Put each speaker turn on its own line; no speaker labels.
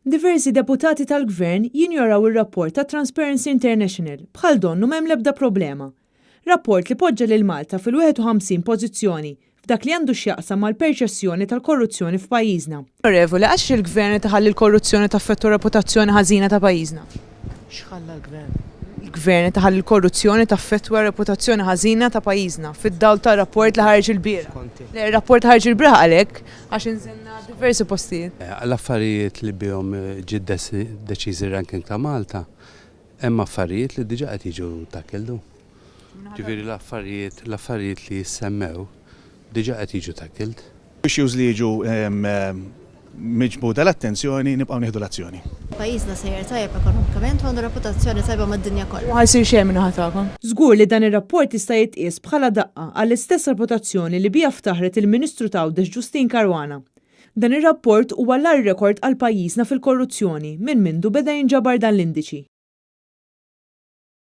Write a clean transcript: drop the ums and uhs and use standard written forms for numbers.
Diversi deputati tal-Gvern jinjoraw ir-rapport ta' Transparency International bħal donnu m'hemm l-ebda problema. Rapport li poġġa lil Malta fil-51 pożizzjoni f'dak li għandu x'jaqsam mal-perċessjoni tal-korruzzjoni f'pajjiżna. Onorevoli, għax il-Gvern taħalli l-korruzzjoni taffettwa reputazzjoni ħażina ta' pajjiżna?
X'ħalla l-Gvern?
Il-Gvern taħalli l-korruzzjoni taffettwa reputazzjoni ħażina ta' pajjiżna fid-dawl ta' rapport li ħarġ il-biera. Il-rapport ħarġ il-biera għalhekk għax inżenna diversi postijiet.
L-affarijiet li bihom ġid deċiżi ranking ta' Malta, hemm affarijiet li diġà qed jiġu takildu. Ġifieri l-affarijiet li jissemmew diġà qed jiġu takild.
Issues li jiġu miġbuda l-attenzjoni nibqgħu nieħdu l-azzjoni.
Pajjiżna sejjer tajjeb ekonomikament għandu reputazzjoni tajba mad-dinja kollha.
Ħajsir xejn minn ħatakom. Żgur li dan ir-rapport jista' jitqies bħala daqqa għall-istess reputazzjoni li biha ftaħret il-Ministru Tgħawdex Ġustin Caruana. Dan ir-rapport huwa l-ar rekord għal pajjiżna fil-korruzzjoni minn mindu beda jinġabar dan l-indiċi.